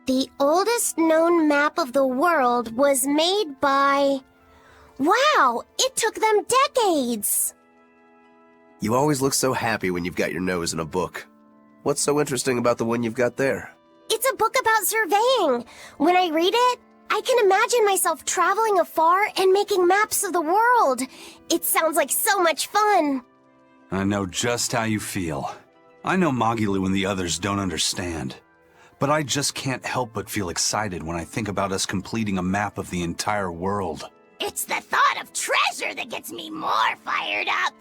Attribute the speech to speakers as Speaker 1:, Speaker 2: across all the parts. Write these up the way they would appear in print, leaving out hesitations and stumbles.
Speaker 1: The oldest known map of the world was made by... Wow, it took them decades!
Speaker 2: You always look so happy when you've got your nose in a book. What's so interesting about the one you've got there?
Speaker 1: It's a book about surveying. When I read it, I can imagine myself traveling afar and making maps of the world. It sounds like so much fun.
Speaker 3: I know just how you feel. I know Magilu and the others don't understand. But I just can't help but feel excited when I think about us completing a map of the entire world.
Speaker 4: It's the thought of treasure that gets me more fired up.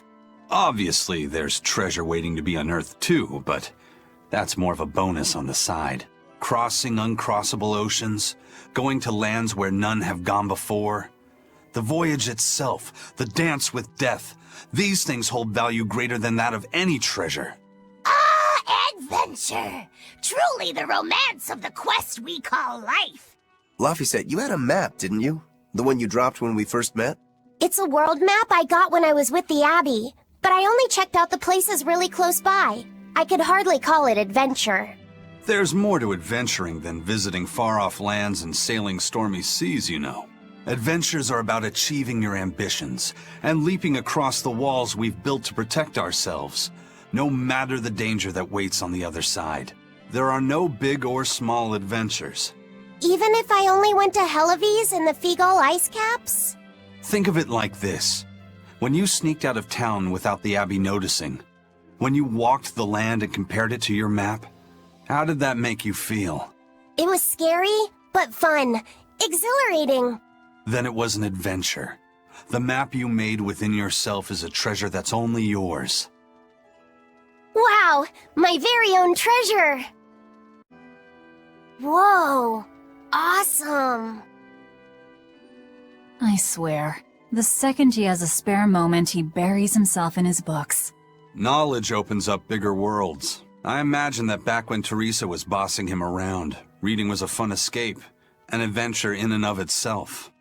Speaker 3: Obviously, there's treasure waiting to be unearthed too, but that's more of a bonus on the side. Crossing uncrossable oceans, going to lands where none have gone before. The voyage itself, the dance with death, these things hold value greater than that of any treasure.
Speaker 4: Ah, adventure! Truly the romance of the quest we call life.
Speaker 2: Laphicet, you had a map, didn't you? The one you dropped when we first met?
Speaker 1: It's a world map I got when I was with the Abbey, but I only checked out the places really close by. I could hardly call it adventure.
Speaker 3: There's more to adventuring than visiting far-off lands and sailing stormy seas, you know. Adventures are about achieving your ambitions and leaping across the walls we've built to protect ourselves, no matter the danger that waits on the other side. There are no big or small adventures.
Speaker 1: Even if I only went to Helavies and the Figal ice caps?
Speaker 3: Think of it like this. When you sneaked out of town without the Abbey noticing, when you walked the land and compared it to your map, how did that make you feel?
Speaker 1: It was scary, but fun. Exhilarating.
Speaker 3: Then it was an adventure. The map you made within yourself is a treasure that's only yours.
Speaker 1: Wow, my very own treasure! Whoa, awesome!
Speaker 5: I swear, the second he has a spare moment, he buries himself in his books.
Speaker 3: Knowledge opens up bigger worlds. I imagine that back when Teresa was bossing him around, reading was a fun escape, an adventure in and of itself.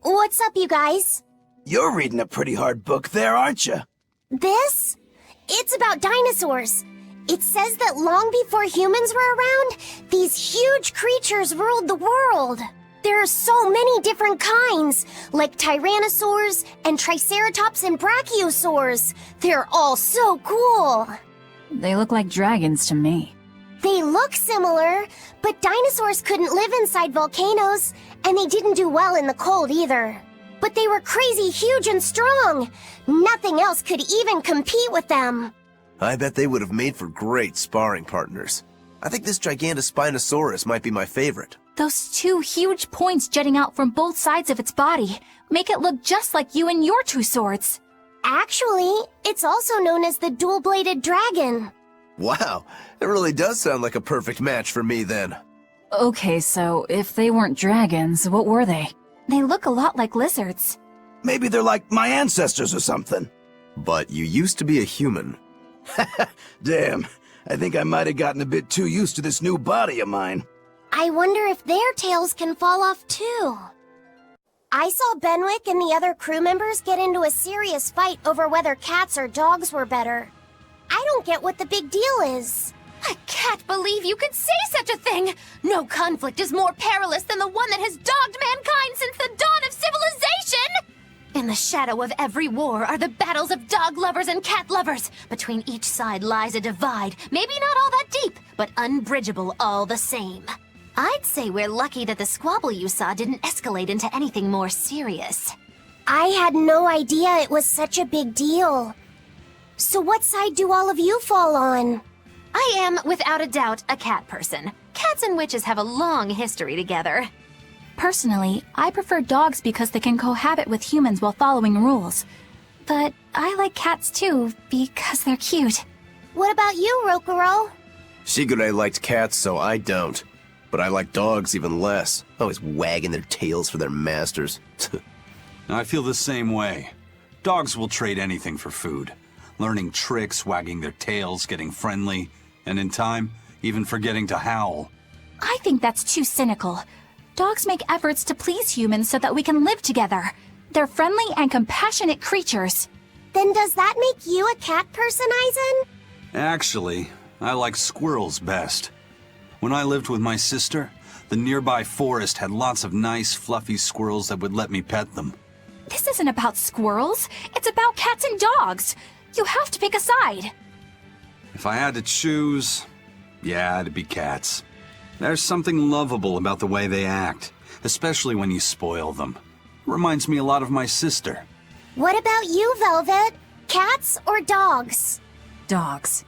Speaker 1: What's up, you guys?
Speaker 6: You're reading a pretty hard book there, aren't you?
Speaker 1: This? It's about dinosaurs. It says that long before humans were around, these huge creatures ruled the world. There are so many different kinds, like tyrannosaurs and triceratops and brachiosaurs. They're all so cool.
Speaker 5: They look like dragons to me.
Speaker 1: They look similar, but dinosaurs couldn't live inside volcanoes, and they didn't do well in the cold either. But they were crazy huge and strong. Nothing else could even compete with them.
Speaker 2: I bet they would have made for great sparring partners. I think this Gigantospinosaurus might be my favorite.
Speaker 7: Those two huge points jutting out from both sides of its body make it look just like you and your two swords.
Speaker 1: Actually, it's also known as the dual-bladed dragon.
Speaker 2: Wow, it really does sound like a perfect match for me then.
Speaker 5: Okay, so if they weren't dragons, what were they?
Speaker 7: They look a lot like lizards.
Speaker 6: Maybe they're like my ancestors or something.
Speaker 2: But you used to be a human.
Speaker 6: Damn, I think I might have gotten a bit too used to this new body of mine.
Speaker 1: I wonder if their tails can fall off too. I saw Benwick and the other crew members get into a serious fight over whether cats or dogs were better. I don't get what the big deal is.
Speaker 4: I can't believe you could say such a thing! No conflict is more perilous than the one that has dogged mankind since the dawn of civilization! In the shadow of every war are the battles of dog lovers and cat lovers. Between each side lies a divide, maybe not all that deep, but unbridgeable all the same. I'd say we're lucky that the squabble you saw didn't escalate into anything more serious.
Speaker 1: I had no idea it was such a big deal. So what side do all of you fall on?
Speaker 4: I am, without a doubt, a cat person. Cats and witches have a long history together.
Speaker 7: Personally, I prefer dogs because they can cohabit with humans while following rules. But I like cats too, because they're cute.
Speaker 1: What about you, Rokuro?
Speaker 2: Shigure liked cats, so I don't. But I like dogs even less, always wagging their tails for their masters.
Speaker 3: I feel the same way. Dogs will trade anything for food. Learning tricks, wagging their tails, getting friendly, and in time, even forgetting to howl.
Speaker 7: I think that's too cynical. Dogs make efforts to please humans so that we can live together. They're friendly and compassionate creatures.
Speaker 1: Then does that make you a cat person, Aizen?
Speaker 3: Actually, I like squirrels best. When I lived with my sister, the nearby forest had lots of nice, fluffy squirrels that would let me pet them.
Speaker 7: This isn't about squirrels. It's about cats and dogs. You have to pick a side.
Speaker 3: If I had to choose, yeah, it'd be cats. There's something lovable about the way they act, especially when you spoil them. Reminds me a lot of my sister.
Speaker 1: What about you, Velvet? Cats or dogs?
Speaker 5: Dogs.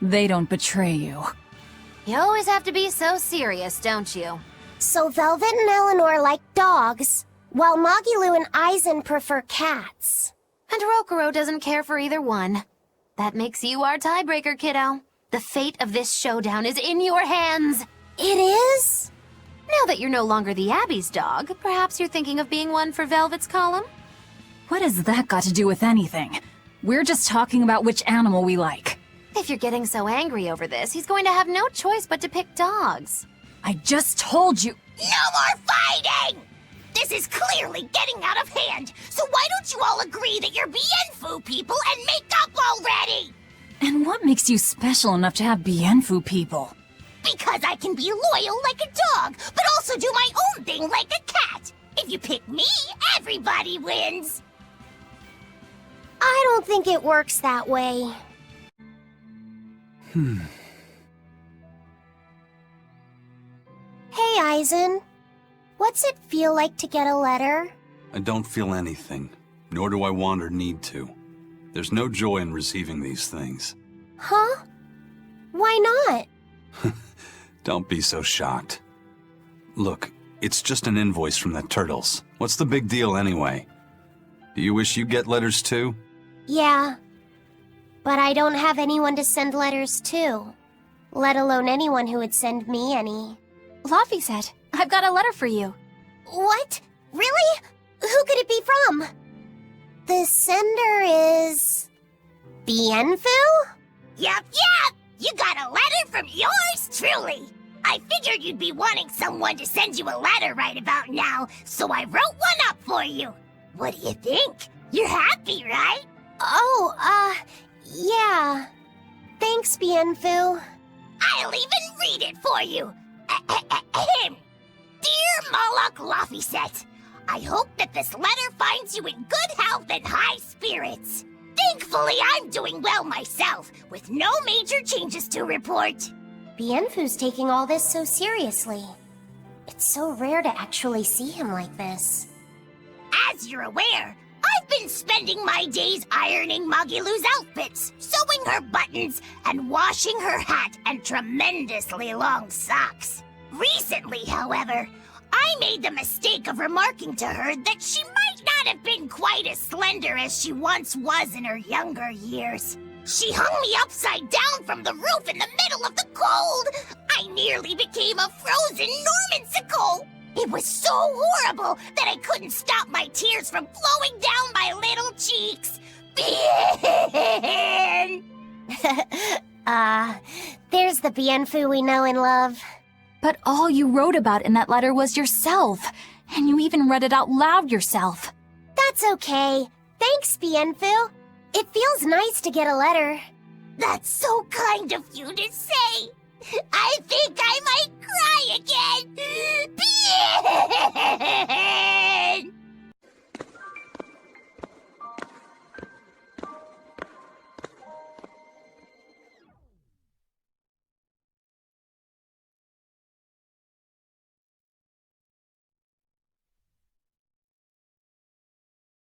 Speaker 5: They don't betray you.
Speaker 4: You always have to be so serious, don't you?
Speaker 1: So Velvet and Eleanor like dogs, while Magilu and Eisen prefer cats.
Speaker 4: And Rokuro doesn't care for either one. That makes you our tiebreaker, kiddo. The fate of this showdown is in your hands.
Speaker 1: It is?
Speaker 4: Now that you're no longer the Abbey's dog, perhaps you're thinking of being one for Velvet's column?
Speaker 5: What has that got to do with anything? We're just talking about which animal we like.
Speaker 4: If you're getting so angry over this, he's going to have no choice but to pick dogs.
Speaker 5: I just told you.
Speaker 1: No more fighting! This is clearly getting out of hand, so why don't you all agree that you're Bienfu people and make up already?
Speaker 5: And what makes you special enough to have Bienfu people?
Speaker 1: Because I can be loyal like a dog, but also do my own thing like a cat. If you pick me, everybody wins. I don't think it works that way. Hey, Eisen. What's it feel like to get a letter?
Speaker 3: I don't feel anything, nor do I want or need to. There's no joy in receiving these things.
Speaker 1: Huh? Why not?
Speaker 3: Don't be so shocked. Look, it's just an invoice from the turtles. What's the big deal anyway? Do you wish you get letters too?
Speaker 1: Yeah. But I don't have anyone to send letters to. Let alone anyone who would send me any.
Speaker 7: Laphicet, I've got a letter for you.
Speaker 1: What? Really? Who could it be from? The sender is... Bienfu? Yep. You got a letter from yours truly. I figured you'd be wanting someone to send you a letter right about now, so I wrote one up for you. What do you think? You're happy, right? Oh, yeah. Thanks, Bienfu. I'll even read it for you. Dear Moloch Laphicet, I hope that this letter finds you in good health and high spirits. Thankfully, I'm doing well myself, with no major changes to report. Bienfu's taking all this so seriously. It's so rare to actually see him like this. As you're aware, I've been spending my days ironing Magilu's outfits, sewing her buttons, and washing her hat and tremendously long socks. Recently, however, I made the mistake of remarking to her that she might not have been quite as slender as she once was in her younger years. She hung me upside down from the roof in the middle of the cold. I nearly became a frozen Normansicle. It was so horrible that I couldn't stop my tears from flowing down my little cheeks. There's the Bienfu we know and love.
Speaker 7: But all you wrote about in that letter was yourself, and you even read it out loud yourself.
Speaker 1: That's okay. Thanks, Bienfu. It feels nice to get a letter. That's so kind of you to say. I think I might